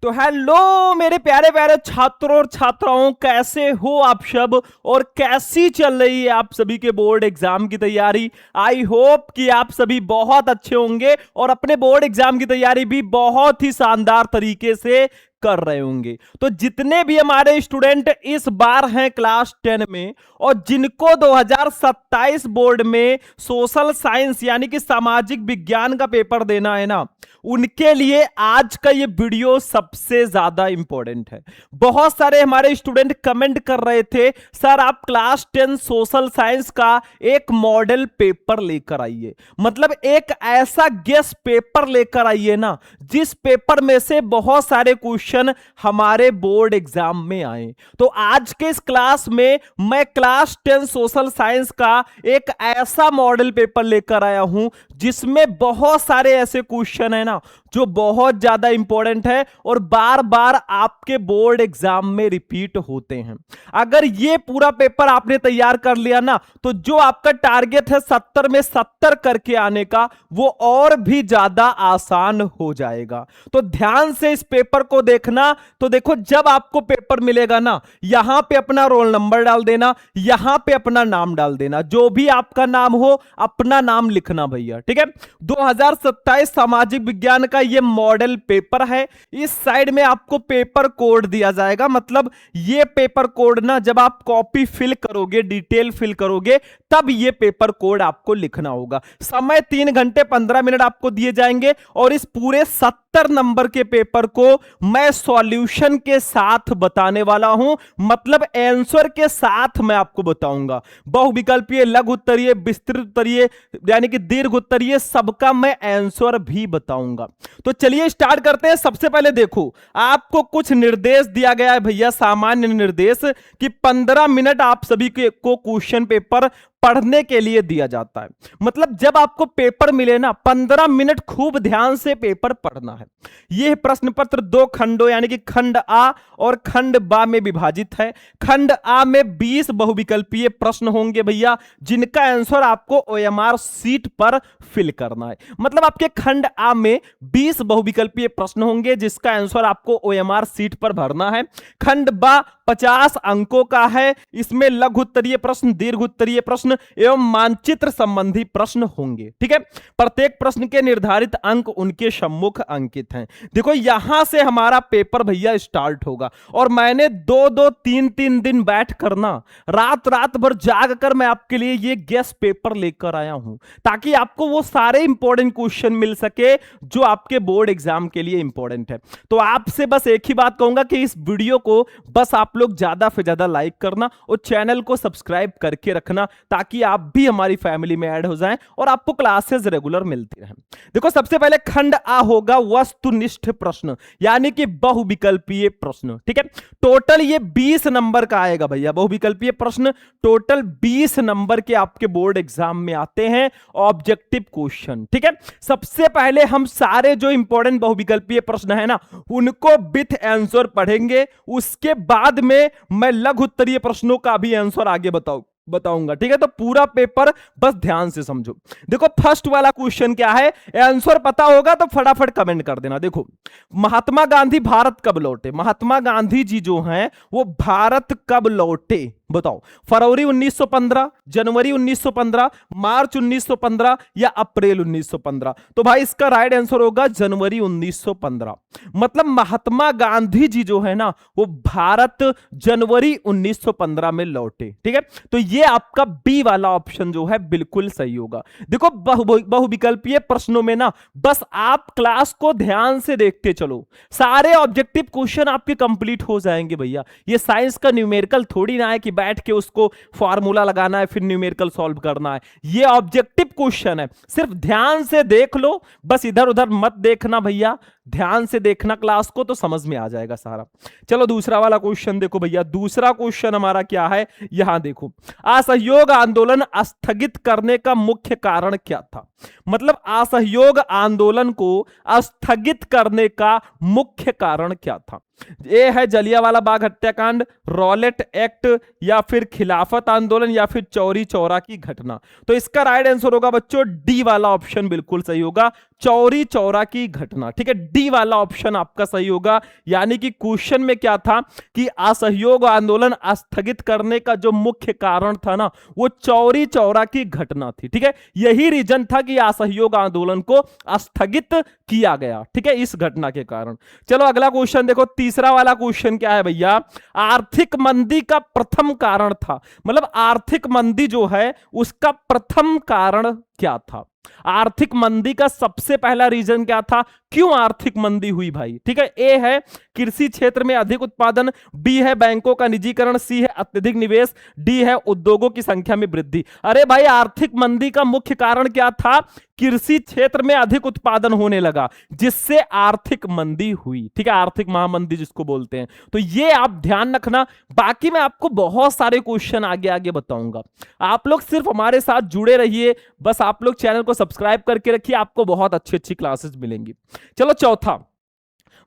तो हेलो मेरे प्यारे प्यारे छात्रों और छात्राओं, कैसे हो आप सब और कैसी चल रही है आप सभी के बोर्ड एग्जाम की तैयारी। आई होप कि आप सभी बहुत अच्छे होंगे और अपने बोर्ड एग्जाम की तैयारी भी बहुत ही शानदार तरीके से कर रहे होंगे। तो जितने भी हमारे स्टूडेंट इस बार हैं क्लास 10 में और जिनको 2027 बोर्ड में सोशल साइंस यानी कि सामाजिक विज्ञान का पेपर देना है ना, उनके लिए आज का ये वीडियो सबसे ज्यादा इंपॉर्टेंट है। बहुत सारे हमारे स्टूडेंट कमेंट कर रहे थे, सर आप क्लास 10 सोशल साइंस का एक मॉडल पेपर लेकर आइए, मतलब एक ऐसा गेस पेपर लेकर आइए ना जिस पेपर में से बहुत सारे क्वेश्चन हमारे बोर्ड एग्जाम में आए। तो आज के इस क्लास में मैं क्लास 10 सोशल साइंस का एक ऐसा मॉडल पेपर लेकर आया हूं जिसमें बहुत सारे ऐसे क्वेश्चन है ना जो बहुत ज्यादा इंपॉर्टेंट है और बार बार आपके बोर्ड एग्जाम में रिपीट होते हैं। अगर ये पूरा पेपर आपने तैयार कर लिया ना तो जो आपका टारगेट है 70 में 70 करके आने का वो और भी ज्यादा आसान हो जाएगा। तो ध्यान से इस पेपर को देखना। तो देखो, जब आपको पेपर मिलेगा ना, यहां पे अपना रोल नंबर डाल देना, यहां पे अपना नाम डाल देना, जो भी आपका नाम हो अपना नाम लिखना भैया, ठीक है। 2027 सामाजिक विज्ञान का ये मॉडल पेपर है। इस साइड में आपको पेपर कोड दिया जाएगा, मतलब ये पेपर कोड ना जब आप कॉपी फिल करोगे, डिटेल फिल करोगे, तब ये पेपर कोड आपको लिखना होगा। समय 3 घंटे 15 मिनट आपको दिए जाएंगे और इस पूरे 70 नंबर के पेपर को मैं सॉल्यूशन के साथ बताने वाला हूं, मतलब आंसर के साथ मैं आपको बताऊंगा। बहुविकल्पीय, लघु उत्तरीय, विस्तृत उत्तरीय यानी कि दीर्घ उत्तरीय, सबका मैं आंसर भी बताऊंगा। तो चलिए स्टार्ट करते हैं। सबसे पहले देखो, आपको कुछ निर्देश दिया गया है भैया, सामान्य निर्देश कि 15 मिनट आप सभी को क्वेश्चन पेपर पढ़ने के लिए दिया जाता है। मतलब जब आपको पेपर मिले ना 15 मिनट खूब ध्यान से पेपर पढ़ना है। यह प्रश्न पत्र 2 खंडों यानी कि खंड आ और खंड बा में विभाजित है। खंड आ में 20 बहुविकल्पीय प्रश्न होंगे भैया, जिनका आंसर आपको ओएमआर सीट पर फिल करना है। मतलब आपके खंड आ में 20 बहुविकल्पीय प्रश्न होंगे जिसका आंसर आपको ओएमआर सीट पर भरना है। खंड बा 50 अंकों का है। इसमें लघु उत्तरीय प्रश्न, दीर्घ उत्तरीय प्रश्न एवं मानचित्र संबंधी प्रश्न होंगे, ठीक है। प्रत्येक प्रश्न के निर्धारित अंक उनके सम्मुख अंकित हैं। देखो, यहां से हमारा पेपर भैया स्टार्ट होगा और मैंने 2-2 3-3 दिन बैठ कर ना रात रात भर जाग कर मैं आपके लिए ये गेस पेपर लेकर आया हूं, ताकि आपको वो सारे इंपॉर्टेंट क्वेश्चन मिल सके जो आपके बोर्ड एग्जाम के लिए इंपॉर्टेंट है। तो आपसे बस एक ही बात कहूंगा कि इस वीडियो को बस आप लोग ज्यादा से ज्यादा लाइक करना और चैनल को सब्सक्राइब करके रखना, ताकि आप भी हमारी फैमिली में ऐड हो जाएं और आपको क्लासेस रेगुलर मिलती रहें। देखो, सबसे पहले खंड आ होगा वस्तुनिष्ठ प्रश्न यानी कि बहुविकल्पीय प्रश्न, ठीक है। टोटल ये 20 नंबर का आएगा भैया। बहुविकल्पीय प्रश्न टोटल 20 नंबर के आपके बोर्ड एग्जाम में आते हैं, ऑब्जेक्टिव क्वेश्चन, ठीक है। सबसे पहले हम सारे जो इंपॉर्टेंट बहुविकल्पीय प्रश्न है ना उनको विथ आंसर पढ़ेंगे। उसके बाद में मैं लघु उत्तरीय प्रश्नों का भी आंसर आगे बताऊंगा, ठीक है। तो पूरा पेपर बस ध्यान से समझो। देखो, फर्स्ट वाला क्वेश्चन क्या है, आंसर पता होगा तो फटाफट कमेंट कर देना। देखो, महात्मा गांधी भारत कब लौटे? महात्मा गांधी जी जो हैं वो भारत कब लौटे बताओ? फरवरी 1915, जनवरी 1915, मार्च 1915 या अप्रैल 1915? तो भाई इसका राइट आंसर होगा जनवरी 1915। मतलब महात्मा गांधी जी जो है ना वो भारत जनवरी 1915 में लौटे, ठीक है। तो ये आपका बी वाला ऑप्शन जो है बिल्कुल सही होगा। देखो, बहुविकल्पीय प्रश्नों में ना बस आप क्लास को ध्यान से देखते चलो, सारे ऑब्जेक्टिव क्वेश्चन आपके कंप्लीट हो जाएंगे भैया। ये साइंस का न्यूमेरिकल थोड़ी ना है कि बैठ के उसको फॉर्मूला लगाना है फिर न्यूमेरिकल सॉल्व करना है। ये ऑब्जेक्टिव क्वेश्चन है, सिर्फ ध्यान से देख लो, बस इधर उधर मत देखना भैया, ध्यान से देखना क्लास को तो समझ में आ जाएगा सारा। चलो दूसरा वाला क्वेश्चन देखो भैया। दूसरा क्वेश्चन हमारा क्या है, यहां देखो, असहयोग आंदोलन स्थगित करने का मुख्य कारण क्या था? मतलब असहयोग आंदोलन को स्थगित करने का मुख्य कारण क्या था? ये है जलियांवाला बाग हत्याकांड, रॉलेट एक्ट या फिर खिलाफत आंदोलन या फिर चौरी चौरा की घटना। तो इसका राइट आंसर होगा बच्चों डी वाला ऑप्शन बिल्कुल सही होगा, चौरी चौरा की घटना। ठीक है, डी वाला ऑप्शन आपका सही होगा। यानी कि क्वेश्चन में क्या था कि असहयोग आंदोलन स्थगित करने का जो मुख्य कारण था ना, वो चौरी चौरा की घटना थी। ठीक है, यही रीजन था कि असहयोग आंदोलन को स्थगित किया गया। ठीक है, इस घटना के कारण। चलो अगला क्वेश्चन देखो, तीसरा वाला क्वेश्चन क्या है भैया, आर्थिक मंदी का प्रथम कारण था, मतलब आर्थिक मंदी जो है उसका प्रथम कारण क्या था। आर्थिक मंदी का सबसे पहला रीजन क्या था, क्यों आर्थिक मंदी हुई भाई। ठीक है, ए है कृषि क्षेत्र में अधिक उत्पादन, बी है बैंकों का निजीकरण, सी है अत्यधिक निवेश, डी है उद्योगों की संख्या में वृद्धि। अरे भाई आर्थिक मंदी का मुख्य कारण क्या था, कृषि क्षेत्र में अधिक उत्पादन होने लगा जिससे आर्थिक मंदी हुई। ठीक है, आर्थिक महामंदी जिसको बोलते हैं। तो ये आप ध्यान रखना, बाकी मैं आपको बहुत सारे क्वेश्चन आगे आगे बताऊंगा। आप लोग सिर्फ हमारे साथ जुड़े रहिए, बस आप लोग चैनल को सब्सक्राइब करके रखिए, आपको बहुत अच्छी अच्छी क्लासेस मिलेंगी। चलो चौथा,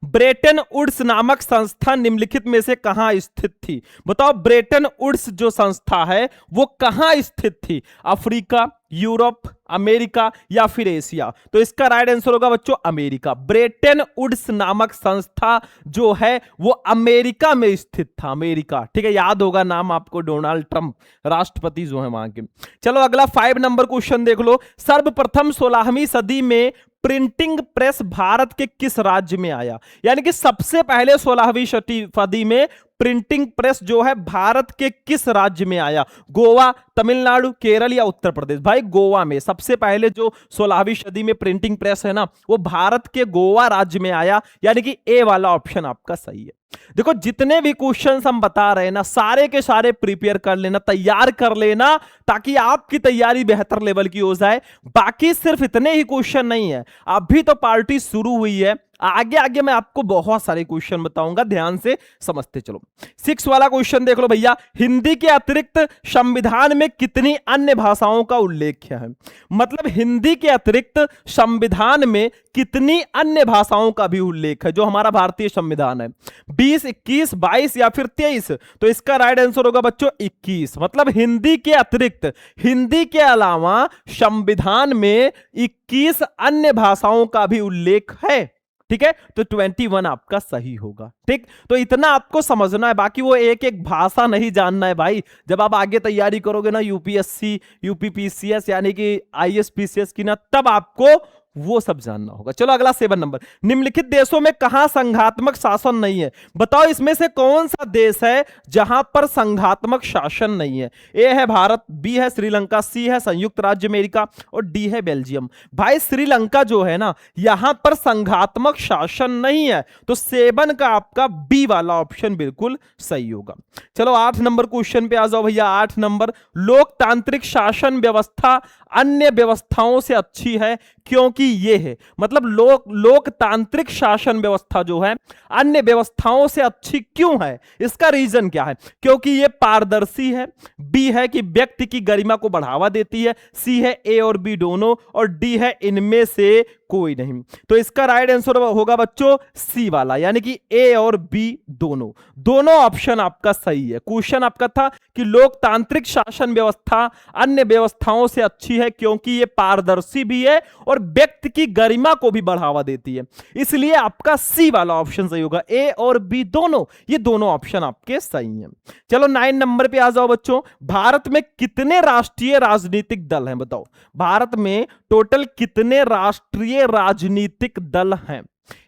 ब्रेटन वुड्स नामक संस्था निम्नलिखित में से कहां स्थित थी। बताओ ब्रेटन वुड्स जो संस्था है वो कहां स्थित थी, अफ्रीका, यूरोप, अमेरिका या फिर एशिया। तो इसका राइट आंसर होगा बच्चों अमेरिका। ब्रेटन वुड्स नामक संस्था जो है वो अमेरिका में स्थित था, अमेरिका। ठीक है, याद होगा नाम आपको, डोनाल्ड ट्रंप राष्ट्रपति जो है वहां के। चलो अगला 5 नंबर क्वेश्चन देख लो, सर्वप्रथम 16वीं सदी में प्रिंटिंग प्रेस भारत के किस राज्य में आया। यानी कि सबसे पहले 16वीं सदी में प्रिंटिंग प्रेस जो है भारत के किस राज्य में आया, गोवा, तमिलनाडु, केरल या उत्तर प्रदेश। भाई गोवा में सबसे पहले जो 16वीं सदी में प्रिंटिंग प्रेस है ना, वो भारत के गोवा राज्य में आया। यानी कि ए वाला ऑप्शन आपका सही है। देखो जितने भी क्वेश्चंस हम बता रहे हैं ना, सारे के सारे प्रिपेयर कर लेना, तैयार कर लेना, ताकि आपकी तैयारी बेहतर लेवल की हो जाए। बाकी सिर्फ इतने ही क्वेश्चन नहीं है, अभी तो पार्टी शुरू हुई है, आगे आगे मैं आपको बहुत सारे क्वेश्चन बताऊंगा, ध्यान से समझते चलो। 6 वाला क्वेश्चन देख लो भैया, हिंदी के अतिरिक्त संविधान में कितनी अन्य भाषाओं का उल्लेख है। मतलब हिंदी के अतिरिक्त संविधान में कितनी अन्य भाषाओं का भी उल्लेख है जो हमारा भारतीय संविधान है, 20, 21, 22 या फिर 23। तो इसका राइट आंसर होगा बच्चों 21। मतलब हिंदी के अतिरिक्त, हिंदी के अलावा संविधान में 21 अन्य भाषाओं का भी उल्लेख है। ठीक है, तो 21 आपका सही होगा। ठीक, तो इतना आपको समझना है, बाकी वो एक एक भाषा नहीं जानना है भाई। जब आप आगे तैयारी करोगे ना यूपीएससी, यूपीपीसीएस यानी कि आईएएस की ना, तब आपको वो सब जानना होगा। चलो अगला 7 नंबर, निम्नलिखित देशों में कहां संघात्मक शासन नहीं है। बताओ इसमें से कौन सा देश है जहां पर संघात्मक शासन नहीं है। ए है भारत, बी है श्रीलंका, सी है संयुक्त राज्य अमेरिका और डी है बेल्जियम। भाई श्रीलंका जो है ना, यहां पर संघात्मक शासन नहीं है, तो 7 का आपका बी वाला ऑप्शन बिल्कुल सही होगा। चलो 8 नंबर क्वेश्चन पे आ जाओ भैया। 8 नंबर, लोकतांत्रिक शासन व्यवस्था अन्य व्यवस्थाओं से अच्छी है क्योंकि ये है, मतलब लोकतांत्रिक शासन व्यवस्था जो है अन्य व्यवस्थाओं से अच्छी क्यों है, इसका रीजन क्या है। क्योंकि ये पारदर्शी है, बी है कि व्यक्ति की गरिमा को बढ़ावा देती है, सी है ए और बी दोनों, और डी है इनमें से कोई नहीं। तो इसका राइट आंसर होगा बच्चों सी वाला, यानी कि ए और बी दोनों, दोनों ऑप्शन आपका सही है। क्वेश्चन आपका था कि लोकतांत्रिक शासन व्यवस्था अन्य व्यवस्थाओं से अच्छी है क्योंकि ये पारदर्शी भी है और व्यक्ति की गरिमा को भी बढ़ावा देती है, इसलिए आपका सी वाला ऑप्शन सही होगा। ए और बी दोनों, ये दोनों ऑप्शन आपके सही हैं। चलो 9 नंबर पे आ जाओ बच्चों। भारत में कितने राष्ट्रीय राजनीतिक दल हैं, बताओ भारत में टोटल कितने राष्ट्रीय राजनीतिक दल हैं।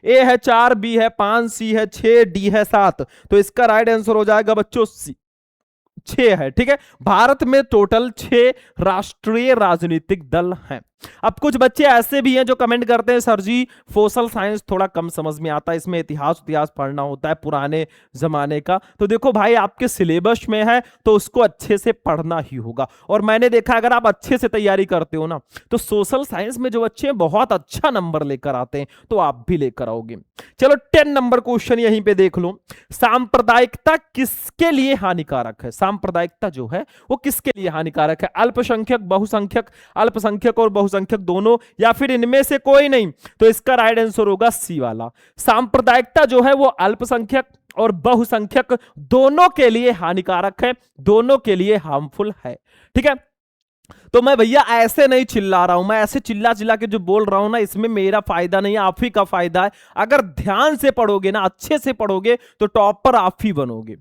ए है 4, बी है 5, सी है 6, डी है 7। तो इसका राइट आंसर हो जाएगा बच्चों सी, 6 है। ठीक है, भारत में टोटल 6 राष्ट्रीय राजनीतिक दल हैं। अब कुछ बच्चे ऐसे भी हैं जो कमेंट करते हैं सर जी सोशल साइंस थोड़ा कम समझ में आता है, इसमें इतिहास पढ़ना होता है पुराने जमाने का। तो देखो भाई आपके सिलेबस में है तो उसको अच्छे से पढ़ना ही होगा, और मैंने देखा अगर आप अच्छे से तैयारी करते हो ना तो सोशल साइंस में जो बच्चे बहुत अच्छा नंबर लेकर आते हैं, तो आप भी लेकर आओगे। चलो 10 नंबर क्वेश्चन यहीं पे देख लो, सांप्रदायिकता किसके लिए हानिकारक है। सांप्रदायिकता जो है वो किसके लिए हानिकारक है, अल्पसंख्यक, बहुसंख्यक, अल्पसंख्यक और बहुसंख्यक दोनों, या फिर इनमें से कोई नहीं। तो इसका राइट आंसर होगा सी वाला। सांप्रदायिकता जो है वो अल्पसंख्यक, और बहुसंख्यक दोनों के लिए हानिकारक है, दोनों के लिए हार्मफुल है। ठीक है, तो मैं भैया ऐसे नहीं चिल्ला रहा हूं, मैं ऐसे चिल्ला चिल्ला के जो बोल रहा हूं ना, इसमें मेरा फायदा नहीं है, आप ही का फायदा है। अगर ध्यान से पढ़ोगे ना, अच्छे से पढ़ोगे, तो टॉपर आप ही बनोगे,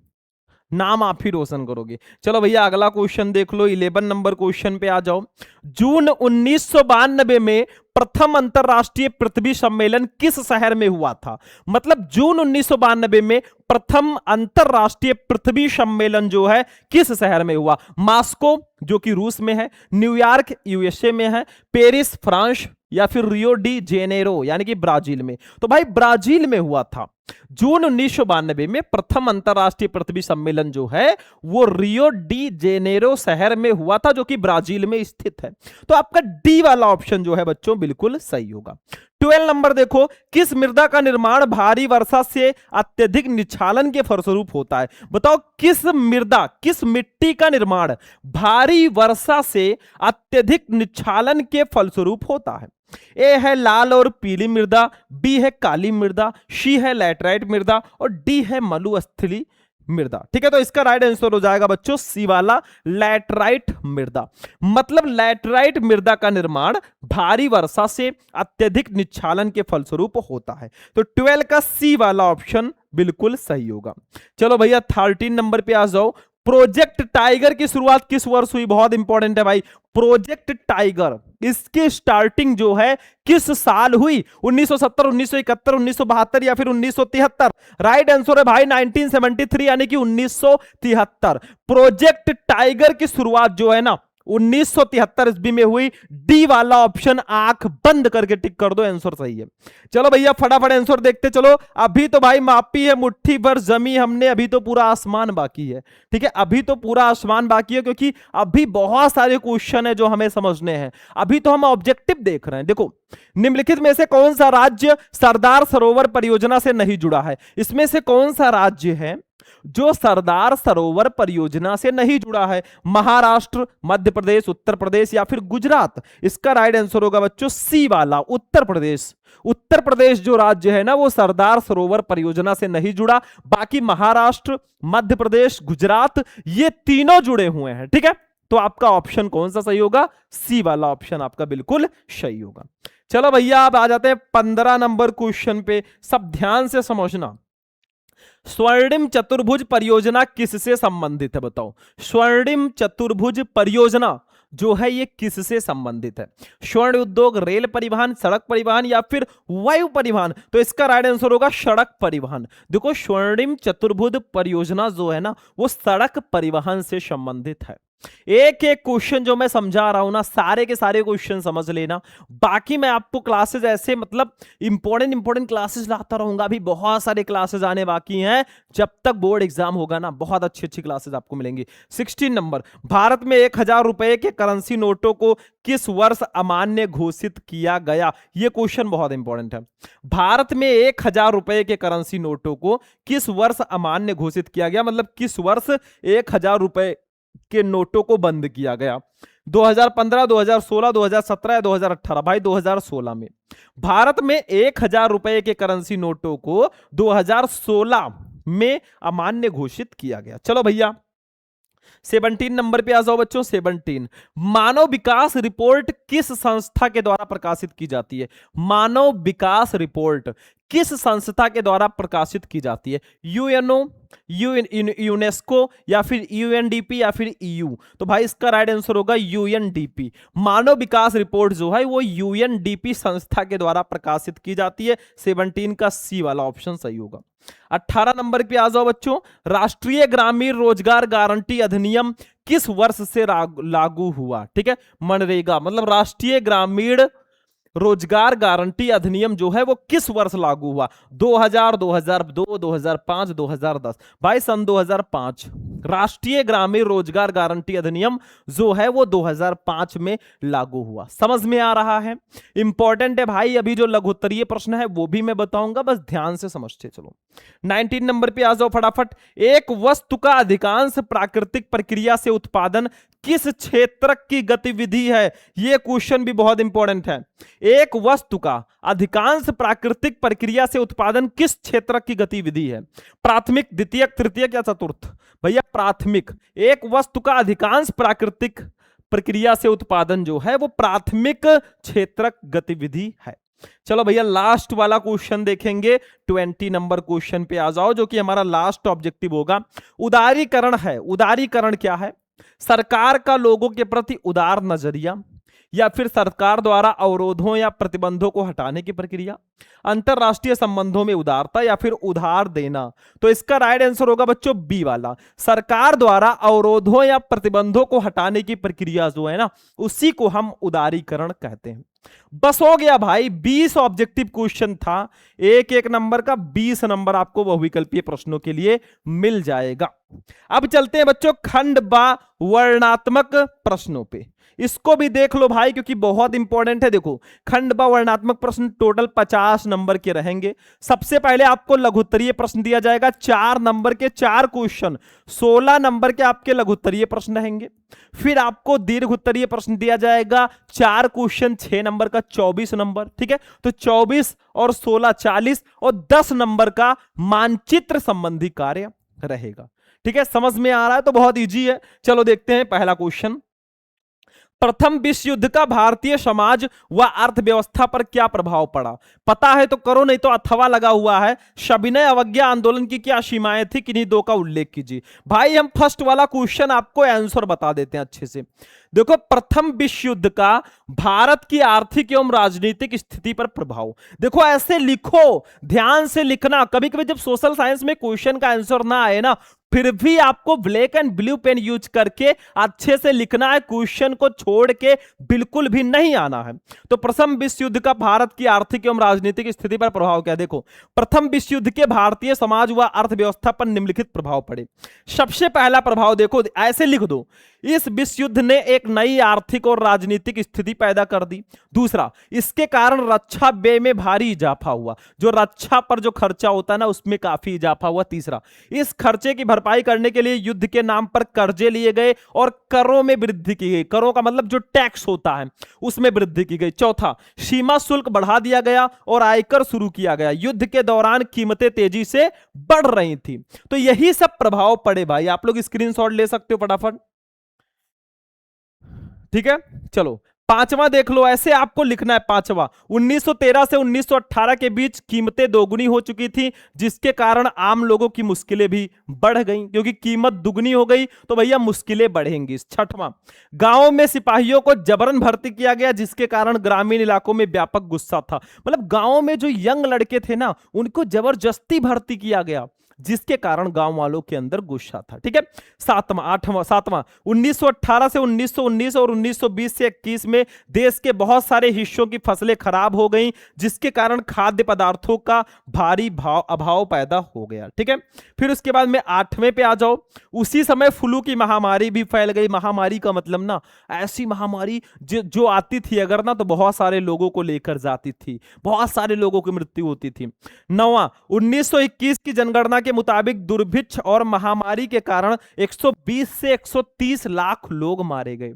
नाम आप ही रोशन करोगे। चलो भैया अगला क्वेश्चन देख लो, 11 नंबर क्वेश्चन पे आ जाओ। जून 1992 में प्रथम अंतरराष्ट्रीय पृथ्वी सम्मेलन किस शहर में हुआ था? मतलब जून 1992 में प्रथम अंतरराष्ट्रीय पृथ्वी सम्मेलन जो है किस शहर में हुआ? मॉस्को जो कि रूस में है, न्यूयॉर्क यूएसए में है, पेरिस फ्रांस, या फिर रियो डी जेनेरो यानी कि ब्राजील में? तो भाई ब्राजील में हुआ था। जून 1992 में प्रथम अंतरराष्ट्रीय पृथ्वी सम्मेलन जो है वो रियो डी जेनेरो शहर में हुआ था, जो कि ब्राजील में स्थित है। तो आपका डी वाला ऑप्शन जो है बच्चों बिल्कुल सही होगा। 12 नंबर देखो, किस मृदा का निर्माण भारी वर्षा से अत्यधिक निच्छालन के फलस्वरूप होता है? बताओ किस मृदा, किस मिट्टी का निर्माण भारी वर्षा से अत्यधिक निच्छालन के फलस्वरूप होता है? ए है लाल और पीली मृदा, बी है काली मृदा, सी है लैटराइट मृदा, और डी है मरुस्थलीय मृदा। ठीक है, तो इसका राइट आंसर हो जाएगा बच्चों सी वाला, लैटराइट मृदा। मतलब लैटराइट मृदा का निर्माण भारी वर्षा से अत्यधिक निच्छालन के फलस्वरूप होता है। तो 12 का सी वाला ऑप्शन बिल्कुल सही होगा। चलो भैया 13 नंबर पे आ जाओ। प्रोजेक्ट टाइगर की शुरुआत किस वर्ष हुई? बहुत इंपॉर्टेंट है भाई। प्रोजेक्ट टाइगर इसकी स्टार्टिंग जो है किस साल हुई? 1970, 1971, 1972 या फिर 1973? राइट आंसर है भाई 1973 यानी कि 1973। प्रोजेक्ट टाइगर की शुरुआत जो है ना 1973 ईस्वी में हुई। डी वाला ऑप्शन आंख बंद करके टिक कर दो, आंसर सही है। चलो भैया फटाफट आंसर देखते चलो। अभी तो भाई मापी है मुट्ठी भर जमी हमने, अभी तो पूरा आसमान बाकी है। ठीक है, अभी तो पूरा आसमान बाकी है, क्योंकि अभी बहुत सारे क्वेश्चन है जो हमें समझने हैं। अभी तो हम ऑब्जेक्टिव देख रहे हैं। देखो, निम्नलिखित में से कौन सा राज्य सरदार सरोवर परियोजना से नहीं जुड़ा है? इसमें से कौन सा राज्य है जो सरदार सरोवर परियोजना से नहीं जुड़ा है? महाराष्ट्र, मध्य प्रदेश, उत्तर प्रदेश या फिर गुजरात? इसका राइट आंसर होगा बच्चों सी वाला, उत्तर प्रदेश। उत्तर प्रदेश जो राज्य है ना वो सरदार सरोवर परियोजना से नहीं जुड़ा, बाकी महाराष्ट्र, मध्य प्रदेश, गुजरात ये तीनों जुड़े हुए हैं। ठीक है, तो आपका ऑप्शन कौन सा सही होगा? सी वाला ऑप्शन आपका बिल्कुल सही होगा। चलो भैया अब आ जाते हैं 15 नंबर क्वेश्चन पे, सब ध्यान से समझना। स्वर्णिम चतुर्भुज परियोजना किससे संबंधित है? बताओ, स्वर्णिम चतुर्भुज परियोजना जो है ये किससे संबंधित है? स्वर्ण उद्योग, रेल परिवहन, सड़क परिवहन या फिर वायु परिवहन? तो इसका राइट आंसर होगा सड़क परिवहन। देखो स्वर्णिम चतुर्भुज परियोजना जो है ना वो सड़क परिवहन से संबंधित है। एक एक क्वेश्चन जो मैं समझा रहा हूं ना सारे के सारे क्वेश्चन समझ लेना। बाकी मैं आपको क्लासेस ऐसे मतलब इंपॉर्टेंट क्लासेस लाता रहूंगा। अभी बहुत सारे क्लासेस आने बाकी हैं, जब तक बोर्ड एग्जाम होगा ना बहुत अच्छी अच्छी क्लासेस आपको मिलेंगी। 16 नंबर, भारत में 1000 रुपए के करेंसी नोटों को किस वर्ष अमान्य घोषित किया गया? यह क्वेश्चन बहुत इंपॉर्टेंट है। भारत में 1000 रुपए के करेंसी नोटों को किस वर्ष अमान्य घोषित किया गया? मतलब किस वर्ष 1000 रुपए के नोटों को बंद किया गया? 2015, 2016, 2017 या 2018? भाई 2016 में भारत में 1000 रुपए के करेंसी नोटों को 2016 में अमान्य घोषित किया गया। चलो भैया 17 नंबर पे आ जाओ बच्चों। 17, मानव विकास रिपोर्ट किस संस्था के द्वारा प्रकाशित की जाती है? मानव विकास रिपोर्ट किस संस्था के द्वारा प्रकाशित की जाती है? यूएनओ, यूनेस्को या फिर यूएनडीपी या फिर ईयू? तो भाई इसका राइट आंसर होगा यूएनडीपी। मानव विकास रिपोर्ट जो है वो यूएनडीपी संस्था के द्वारा प्रकाशित की जाती है। 17 का सी वाला ऑप्शन सही होगा। 18 नंबर पे आ जाओ बच्चों। राष्ट्रीय ग्रामीण रोजगार गारंटी अधिनियम किस वर्ष से लागू हुआ? ठीक है, मनरेगा मतलब राष्ट्रीय ग्रामीण रोजगार गारंटी अधिनियम जो है वो किस वर्ष लागू हुआ? 2000, 2002, 2005, 2010? भाई सन 2005 राष्ट्रीय ग्रामीण रोजगार गारंटी अधिनियम जो है वो 2005 में लागू हुआ। समझ में आ रहा है? इंपॉर्टेंट है भाई। अभी जो लघुत्तरीय प्रश्न है वो भी मैं बताऊंगा, बस ध्यान से समझते चलो। 19 नंबर पे आ जाओ फटाफट। एक वस्तु का अधिकांश प्राकृतिक प्रक्रिया से उत्पादन किस क्षेत्रक की गतिविधि है? यह क्वेश्चन भी बहुत इंपॉर्टेंट है। एक वस्तु का अधिकांश प्राकृतिक प्रक्रिया से उत्पादन किस क्षेत्रक की गतिविधि है? प्राथमिक, द्वितीयक, तृतीयक या चतुर्थ? भैया प्राथमिक। एक वस्तु का अधिकांश प्राकृतिक प्रक्रिया से उत्पादन जो है वो प्राथमिक क्षेत्रक गतिविधि है। चलो भैया लास्ट वाला क्वेश्चन देखेंगे, 20 नंबर क्वेश्चन पे आ जाओ, जो कि हमारा लास्ट ऑब्जेक्टिव होगा। उदारीकरण है। उदारीकरण क्या है? सरकार का लोगों के प्रति उदार नजरिया, या फिर सरकार द्वारा अवरोधों या प्रतिबंधों को हटाने की प्रक्रिया, अंतरराष्ट्रीय संबंधों में उदारता, या फिर उधार देना। तो इसका राइट आंसर होगा बच्चों बी वाला, सरकार द्वारा अवरोधों या प्रतिबंधों को हटाने की प्रक्रिया जो है ना, उसी को हम उदारीकरण कहते हैं। बस हो गया भाई, 20 ऑब्जेक्टिव क्वेश्चन था, एक एक नंबर का 20 नंबर आपको बहुविकल्पीय प्रश्नों के लिए मिल जाएगा। अब चलते हैं बच्चों खंड बा वर्णात्मक प्रश्नों पे। इसको भी देख लो भाई, क्योंकि बहुत इंपॉर्टेंट है। देखो खंड बा वर्णात्मक प्रश्न टोटल 50 नंबर के रहेंगे। सबसे पहले आपको लघुत्तरीय प्रश्न दिया जाएगा, 4 नंबर के 4 क्वेश्चन, 16 नंबर के आपके लघुत्तरीय प्रश्न रहेंगे। फिर आपको दीर्घ उत्तरीय प्रश्न दिया जाएगा, 4 क्वेश्चन 6 नंबर का 24 नंबर, ठीक है। तो 24 और 16 40 और 10 नंबर का मानचित्र संबंधी कार्य रहेगा, ठीक है। समझ में आ रहा है? तो बहुत इजी है। चलो देखते हैं पहला क्वेश्चन। प्रथम विश्व युद्ध का भारतीय समाज व अर्थव्यवस्था पर क्या प्रभाव पड़ा? पता है तो करो, नहीं तो अथवा लगा हुआ है। सविनय अवज्ञा आंदोलन की क्या सीमाएं थी? किन्हीं दो का उल्लेख कीजिए। भाई हम फर्स्ट वाला क्वेश्चन आपको आंसर बता देते हैं अच्छे से। देखो प्रथम विश्व युद्ध का भारत की आर्थिक एवं राजनीतिक स्थिति पर प्रभाव। देखो ऐसे लिखो, ध्यान से लिखना। कभी कभी जब सोशल साइंस में क्वेश्चन का आंसर ना आए ना, फिर भी आपको black and blue pen use करके अच्छे से लिखना है, क्वेश्चन को छोड़ के बिल्कुल भी नहीं आना है। तो प्रथम विश्व युद्ध का भारत की आर्थिक एवं राजनीतिक स्थिति पर प्रभाव क्या? देखो प्रथम विश्व युद्ध के भारतीय समाज व अर्थव्यवस्था पर निम्नलिखित प्रभाव पड़े। सबसे पहला प्रभाव देखो, ऐसे लिख दो, इस विश्व युद्ध ने एक नई आर्थिक और राजनीतिक स्थिति पैदा कर दी। दूसरा, इसके कारण रक्षा व्यय में भारी इजाफा हुआ, जो रक्षा पर जो खर्चा होता है ना उसमें काफी इजाफा हुआ। तीसरा, इस खर्चे की भरपाई करने के लिए युद्ध के नाम पर कर्जे लिए गए और करों में वृद्धि की गई। करों का मतलब जो टैक्स होता है उसमें वृद्धि की गई। चौथा, सीमा शुल्क बढ़ा दिया गया और आयकर शुरू किया गया। युद्ध के दौरान कीमतें तेजी से बढ़ रही थी। तो यही सब प्रभाव पड़े भाई। आप लोग स्क्रीनशॉट ले सकते हो फटाफट, ठीक है। चलो पांचवा देख लो, ऐसे आपको लिखना है पांचवा। 1913 से 1918 के बीच कीमतें दोगुनी हो चुकी थी, जिसके कारण आम लोगों की मुश्किलें भी बढ़ गईं, क्योंकि कीमत दुगनी हो गई तो भैया मुश्किलें बढ़ेंगी। छठवां, गांव में सिपाहियों को जबरन भर्ती किया गया, जिसके कारण ग्रामीण इलाकों में व्यापक गुस्सा था। मतलब गांव में जो यंग लड़के थे ना, उनको जबरदस्ती भर्ती किया गया, जिसके कारण गांव वालों के अंदर गुस्सा था, ठीक है। सातवां 1918 से 1919 और 1920 से 21 में देश के बहुत सारे हिस्सों की फसलें खराब हो गईं, जिसके कारण खाद्य पदार्थों का भारी अभाव पैदा हो गया, ठीक है। फिर उसके बाद में 8वें पे आ जाओ। उसी समय फ्लू की महामारी भी फैल गई। महामारी का मतलब ना ऐसी महामारी जो आती थी अगर ना, तो बहुत सारे लोगों को लेकर जाती थी, बहुत सारे लोगों की मृत्यु होती थी। 9वां, 1921 की जनगणना के मुताबिक दुर्भिक्ष और महामारी के कारण 120 से 130 लाख लोग मारे गए।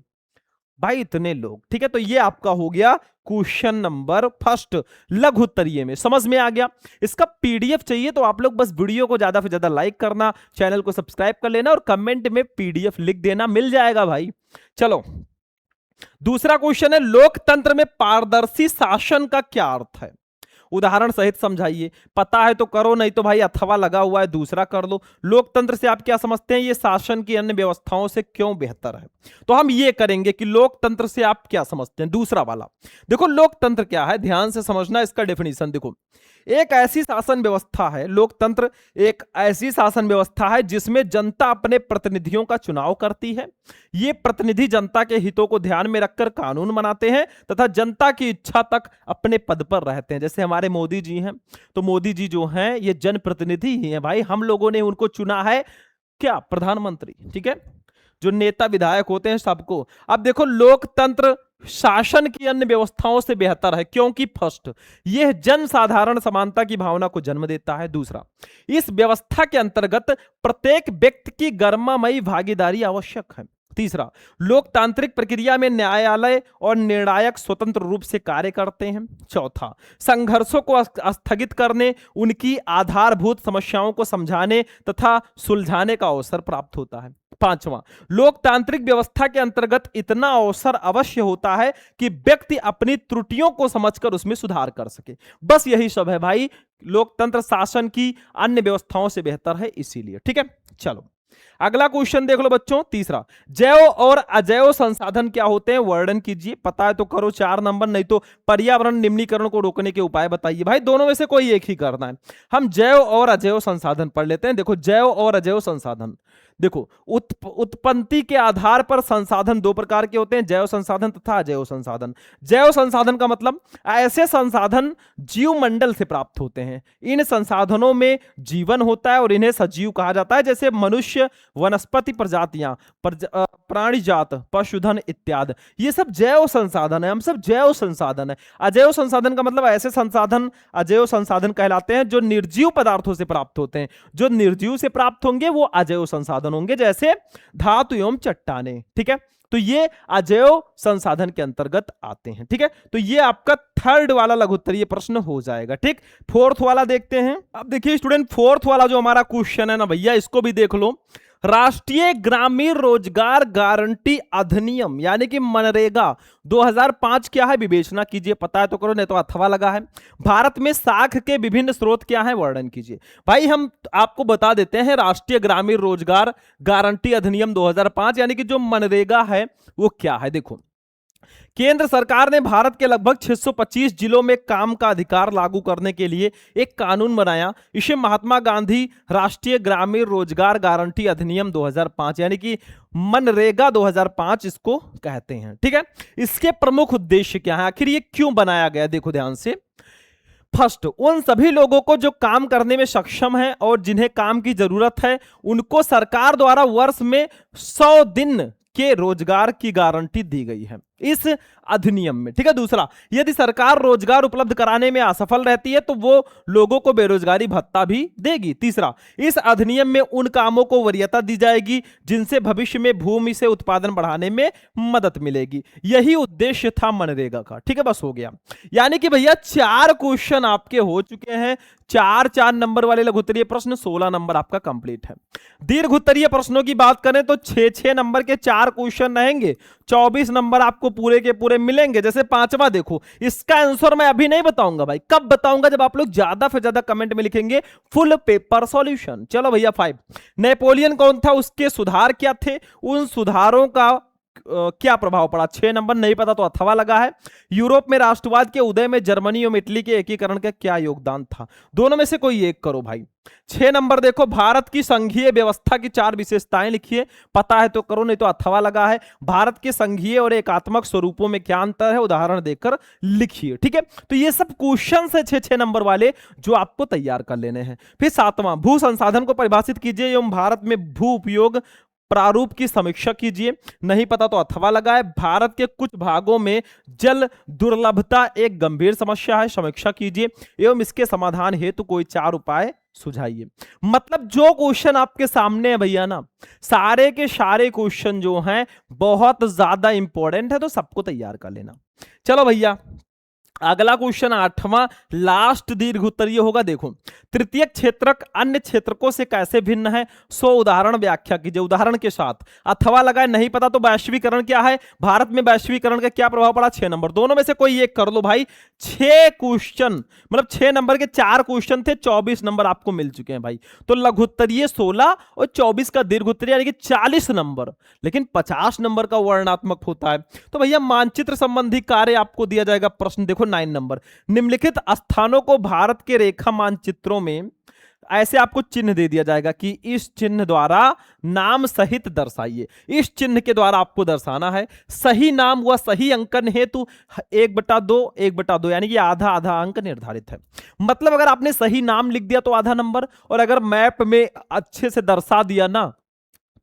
भाई इतने लोग, ठीक है। तो ये आपका हो गया क्वेश्चन नंबर फर्स्ट लघु उत्तरीय में। समझ में आ गया? इसका पीडीएफ चाहिए तो आप लोग बस वीडियो को ज्यादा से ज्यादा लाइक करना, चैनल को सब्सक्राइब कर लेना और कमेंट में पीडीएफ लिख देना, मिल जाएगा भाई। चलो दूसरा क्वेश्चन है, लोकतंत्र में पारदर्शी शासन का क्या अर्थ है? उदाहरण सहित समझाइए। पता है तो करो, नहीं तो भाई अथवा लगा हुआ है दूसरा कर लो। लोकतंत्र से आप क्या समझते हैं? ये शासन की अन्य व्यवस्थाओं से क्यों बेहतर है? तो हम ये करेंगे कि लोकतंत्र से आप क्या समझते हैं, दूसरा वाला। देखो लोकतंत्र क्या है, ध्यान से समझना इसका डेफिनेशन। देखो एक ऐसी शासन व्यवस्था है, लोकतंत्र एक ऐसी शासन व्यवस्था है जिसमें जनता अपने प्रतिनिधियों का चुनाव करती है। ये प्रतिनिधि जनता के हितों को ध्यान में रखकर कानून बनाते हैं तथा जनता की इच्छा तक अपने पद पर रहते हैं। जैसे हमारे मोदी जी हैं, तो मोदी जी जो हैं ये जनप्रतिनिधि ही हैं भाई, हम लोगों ने उनको चुना है क्या? प्रधानमंत्री, ठीक है। जो नेता विधायक होते हैं सबको। अब देखो लोकतंत्र शासन की अन्य व्यवस्थाओं से बेहतर है, क्योंकि फर्स्ट, यह जन साधारण समानता की भावना को जन्म देता है। दूसरा, इस व्यवस्था के अंतर्गत प्रत्येक व्यक्ति की गर्मामयी भागीदारी आवश्यक है। तीसरा, लोकतांत्रिक प्रक्रिया में न्यायालय और निर्णायक स्वतंत्र रूप से कार्य करते हैं। चौथा, संघर्षों को स्थगित करने, उनकी आधारभूत समस्याओं को समझाने तथा सुलझाने का अवसर प्राप्त होता है। पांचवा, लोकतांत्रिक व्यवस्था के अंतर्गत इतना अवसर अवश्य होता है कि व्यक्ति अपनी त्रुटियों को समझकर उसमें सुधार कर सके। बस यही सब है भाई, लोकतंत्र शासन की अन्य व्यवस्थाओं से बेहतर है इसीलिए। ठीक है, चलो अगला क्वेश्चन देख लो बच्चों। तीसरा, जैव और अजैव संसाधन क्या होते हैं, वर्णन कीजिए। पता है तो करो 4 नंबर, नहीं तो पर्यावरण निम्नीकरण को रोकने के उपाय बताइए। भाई दोनों में से कोई एक ही करना है। हम जैव और अजैव संसाधन पढ़ लेते हैं। देखो जैव और अजैव संसाधन, देखो उत्पत्ति के आधार पर संसाधन दो प्रकार के होते हैं, जैव संसाधन तथा अजैव संसाधन। जैव संसाधन का मतलब ऐसे संसाधन जीवमंडल से प्राप्त होते हैं। इन संसाधनों में जीवन होता है और इन्हें सजीव कहा जाता है, जैसे मनुष्य, वनस्पति प्रजातियां, प्राणी जात, पशुधन इत्यादि। ये सब जैव संसाधन है, हम सब जैव संसाधन है। अजैव संसाधन का मतलब ऐसे संसाधन अजैव संसाधन कहलाते हैं जो निर्जीव पदार्थों से प्राप्त होते हैं। जो निर्जीव से प्राप्त होंगे वो अजैव संसाधन होंगे, जैसे धातु एवं चट्टाने। ठीक है, तो ये अजैव संसाधन के अंतर्गत आते हैं। ठीक है, तो ये आपका थर्ड वाला लघुत्तरीय प्रश्न हो जाएगा। ठीक, फोर्थ वाला देखते हैं। अब देखिए स्टूडेंट, फोर्थ वाला जो हमारा क्वेश्चन है ना भैया, इसको भी देख लो। राष्ट्रीय ग्रामीण रोजगार गारंटी अधिनियम यानी कि मनरेगा 2005 क्या है, विवेचना कीजिए। पता है तो करो, नहीं तो अथवा लगा है। भारत में साख के विभिन्न स्रोत क्या है, वर्णन कीजिए। भाई हम आपको बता देते हैं, राष्ट्रीय ग्रामीण रोजगार गारंटी अधिनियम 2005 यानी कि जो मनरेगा है वो क्या है। देखो, केंद्र सरकार ने भारत के लगभग 625 जिलों में काम का अधिकार लागू करने के लिए एक कानून बनाया। इसे महात्मा गांधी राष्ट्रीय ग्रामीण रोजगार गारंटी अधिनियम 2005 यानी कि मनरेगा 2005 इसको कहते हैं। ठीक है, इसके प्रमुख उद्देश्य क्या है, आखिर ये क्यों बनाया गया, देखो ध्यान से। फर्स्ट, उन सभी लोगों को जो काम करने में सक्षम हैं और जिन्हें काम की जरूरत है, उनको सरकार द्वारा वर्ष में 100 दिन के रोजगार की गारंटी दी गई है इस अधिनियम में। ठीक है, दूसरा, यदि सरकार रोजगार उपलब्ध कराने में असफल रहती है तो वो लोगों को बेरोजगारी भत्ता भी देगी। तीसरा, इस अधिनियम में उन कामों को वरीयता दी जाएगी जिनसे भविष्य में भूमि से उत्पादन बढ़ाने में मदद मिलेगी। यही उद्देश्य था मनरेगा का। ठीक है, बस हो गया। यानी कि भैया 4 क्वेश्चन आपके हो चुके हैं। 4 नंबर वाले लघुत्तरीय प्रश्न, 16 नंबर आपका कंप्लीट है। दीर्घ प्रश्नों की बात करें तो 6 नंबर के 4 क्वेश्चन रहेंगे, 24 नंबर आपको पूरे के पूरे मिलेंगे। जैसे 5वां देखो, इसका आंसर मैं अभी नहीं बताऊंगा भाई, कब बताऊंगा, जब आप लोग ज्यादा से ज्यादा कमेंट में लिखेंगे फुल पेपर सॉल्यूशन। चलो भैया 5, नेपोलियन कौन था, उसके सुधार क्या थे, उन सुधारों का क्या प्रभाव पड़ा। 6 नंबर नहीं पता तो अथवा लगा है। यूरोप में राष्ट्रवाद के उदय में जर्मनी और इटली के एकीकरण का क्या योगदान था, दोनों में से कोई एक करो भाई। 6 नंबर देखो, भारत की संघीय व्यवस्था की 4 विशेषताएं लिखिए। पता है तो करो, नहीं तो अथवा लगा है। भारत के संघीय और एकात्मक स्वरूपों में क्या अंतर है, उदाहरण देकर लिखिए। ठीक है, तो ये सब क्वेश्चन है 6 नंबर वाले जो आपको तैयार कर लेने हैं। फिर 7वां, भू संसाधन को परिभाषित कीजिए एवं भारत में भू उपयोग प्रारूप की समीक्षा कीजिए। नहीं पता तो अथवा लगा है। भारत के कुछ भागों में जल दुर्लभता एक गंभीर समस्या है, समीक्षा कीजिए एवं इसके समाधान हेतु कोई 4 उपाय सुझाइए। मतलब जो क्वेश्चन आपके सामने है भैया ना, सारे के सारे क्वेश्चन जो हैं बहुत ज्यादा इंपॉर्टेंट है, तो सबको तैयार कर लेना। चलो भैया अगला क्वेश्चन 8वां लास्ट दीर्घ उत्तरीय होगा। देखो, तृतीय क्षेत्रक अन्य क्षेत्रकों से कैसे भिन्न है, 100 उदाहरण व्याख्या कीजिए उदाहरण के साथ। अथवा लगाए, नहीं पता तो वैश्वीकरण क्या है, भारत में वैश्वीकरण का क्या प्रभाव पड़ा। 6 नंबर, दोनों में से कोई एक कर लो भाई। 6 क्वेश्चन, मतलब 6 नंबर के 4 क्वेश्चन थे, 24 नंबर आपको मिल चुके हैं भाई। तो लघुत्तरीय 16 और 24 का दीर्घ उत्तरीय यानी कि 40 नंबर, लेकिन 50 नंबर का वर्णनात्मक होता है। तो भैया मानचित्र संबंधी कार्य आपको दिया जाएगा प्रश्न। देखो 9 नंबर, निम्नलिखित स्थानों को भारत के रेखा मानचित्रों में ऐसे आपको चिन्ह दे दिया जाएगा कि इस चिन्ह द्वारा नाम सहित दर्शाइए। इस चिन्ह के द्वारा आपको दर्शाना है। सही नाम व सही अंकन हेतु 1/2 यानी कि आधा आधा अंक निर्धारित है। मतलब अगर आपने सही नाम लिख दिया तो आधा नंबर, और अगर मैप में अच्छे से दर्शा दिया ना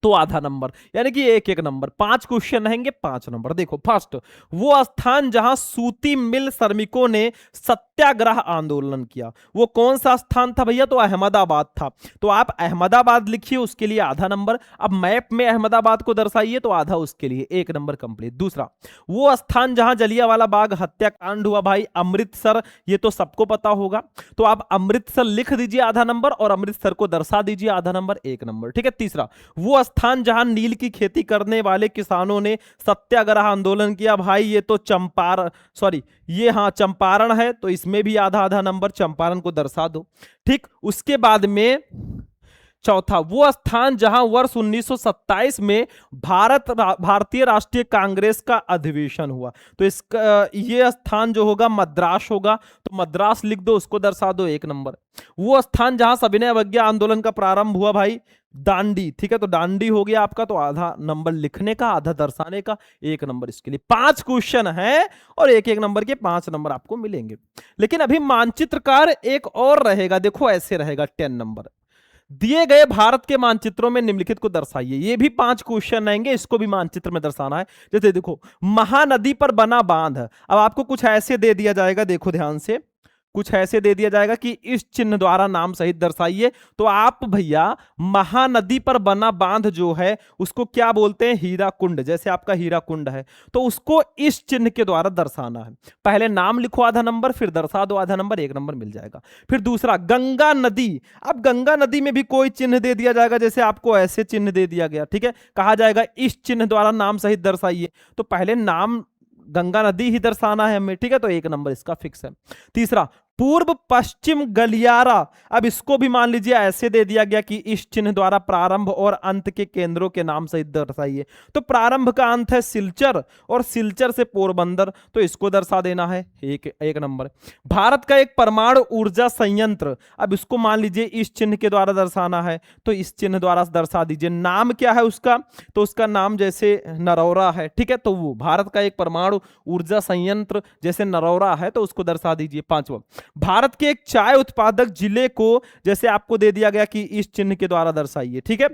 तो आधा नंबर, यानी कि एक एक नंबर। 5 क्वेश्चन रहेंगे, 5 नंबर। देखो फर्स्ट, वो स्थान जहां सूती मिल श्रमिकों ने सत्याग्रह आंदोलन किया, वो कौन सा स्थान था भैया? तो अहमदाबाद था। तो आप अहमदाबाद लिखिए, उसके लिए आधा नंबर। अब मैप में अहमदाबाद को दर्शाइए, तो आधा उसके लिए, एक नंबर कंप्लीट। दूसरा, वो स्थान जहां जलियांवाला बाग हत्याकांड हुआ भाई, अमृतसर, ये तो सबको पता होगा। तो आप अमृतसर लिख दीजिए, आधा नंबर, और अमृतसर को दर्शा दीजिए, आधा नंबर, एक नंबर। ठीक है। तीसरा, वो स्थान जहां नील की खेती करने वाले किसानों ने सत्याग्रह आंदोलन किया भाई, ये तो ये हाँ चंपारण है, तो इसमें भी आधा आधा नंबर, चंपारण को दर्शा दो। ठीक। उसके बाद में चौथा, वो स्थान जहां वर्ष 1927 में भारतीय राष्ट्रीय कांग्रेस का अधिवेशन हुआ, तो इसका ये स्थान जो होगा मद्रास होगा, तो मद्रास लिख दो, उसको दर्शा दो, एक नंबर। वो स्थान जहां सविनय अवज्ञा आंदोलन का प्रारंभ हुआ भाई, दांडी। ठीक है, तो दांडी हो गया आपका, तो आधा नंबर लिखने का, आधा दर्शाने का, एक नंबर इसके लिए। 5 क्वेश्चन है और एक एक नंबर के 5 नंबर आपको मिलेंगे। लेकिन अभी मानचित्रकार एक और रहेगा, देखो ऐसे रहेगा 10 नंबर। दिए गए भारत के मानचित्रों में निम्नलिखित को दर्शाइए, ये भी 5 क्वेश्चन आएंगे, इसको भी मानचित्र में दर्शाना है। जैसे देखो, महानदी पर बना बांध, अब आपको कुछ ऐसे दे दिया जाएगा, देखो ध्यान से, कुछ ऐसे दे दिया जाएगा कि इस चिन्ह द्वारा नाम सहित दर्शाइए। तो आप भैया महानदी पर बना बांध जो है उसको क्या बोलते हैं? हीरा कुंड। जैसे आपका हीरा कुंड है, तो उसको इस चिन्ह के द्वारा दर्शाना है। पहले नाम लिखो, आधा नंबर, फिर दर्शा दो, आधा नंबर, एक नंबर मिल जाएगा। फिर दूसरा, गंगा नदी। अब गंगा नदी में भी कोई चिन्ह दे दिया जाएगा, जैसे आपको ऐसे चिन्ह दे दिया गया। ठीक है, कहा जाएगा इस चिन्ह द्वारा नाम सहित दर्शाइए, तो पहले नाम गंगा नदी ही दर्शाना है हमें। ठीक है, तो एक नंबर इसका फिक्स है। तीसरा, पूर्व पश्चिम गलियारा, अब इसको भी मान लीजिए ऐसे दे दिया गया कि इस चिन्ह द्वारा प्रारंभ और अंत के केंद्रों के नाम सहित दर्शाइए। तो प्रारंभ का अंत है सिलचर, और सिलचर से पोरबंदर, तो इसको दर्शा देना है, एक नंबर। भारत का एक परमाणु ऊर्जा संयंत्र, अब इसको मान लीजिए इस चिन्ह के द्वारा दर्शाना है, तो इस चिन्ह द्वारा दर्शा दीजिए। नाम क्या है उसका? तो उसका नाम जैसे नरौरा है। ठीक है, तो वो भारत का एक परमाणु ऊर्जा संयंत्र जैसे नरौरा है, तो उसको दर्शा दीजिए। पांचवा, भारत के एक चाय उत्पादक जिले को जैसे आपको दे दिया गया कि इस चिन्ह के द्वारा दर्शाइए। ठीक है,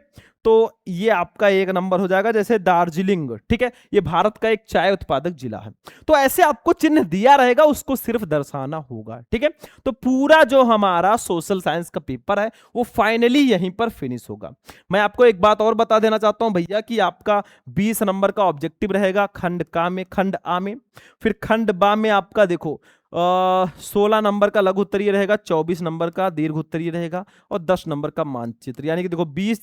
तो ये आपका एक नंबर हो जाएगा, जैसे दार्जिलिंग। ठीक है, ये भारत का एक चाय उत्पादक जिला है। तो ऐसे आपको चिन्ह दिया रहेगा, उसको सिर्फ दर्शाना होगा। ठीक है, तो पूरा जो हमारा सोशल साइंस का पेपर है वो फाइनली यहीं पर फिनिश होगा। मैं आपको एक बात और बता देना चाहता हूं भैया कि आपका 20 नंबर का ऑब्जेक्टिव रहेगा खंड का में, खंड आ में। फिर खंड बा में आपका देखो 16 नंबर का लघु उत्तरीय रहेगा, 24 नंबर का दीर्घ उत्तरीय रहेगा, और 10 नंबर का मानचित्र। यानी कि देखो 20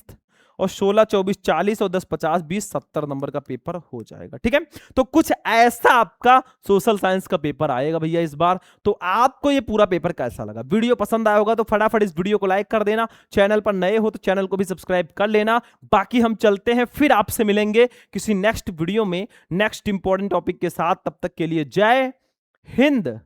और 16, 24, 40 और 10, 50, 20, 70 नंबर का पेपर हो जाएगा। ठीक है, तो कुछ ऐसा आपका सोशल साइंस का पेपर आएगा भैया इस बार। तो आपको ये पूरा पेपर कैसा लगा? वीडियो पसंद आया होगा तो फटाफट इस वीडियो को लाइक कर देना। चैनल पर नए हो तो चैनल को भी सब्सक्राइब कर लेना। बाकी हम चलते हैं, फिर आपसे मिलेंगे किसी नेक्स्ट वीडियो में नेक्स्ट इंपॉर्टेंट टॉपिक के साथ। तब तक के लिए जय हिंद।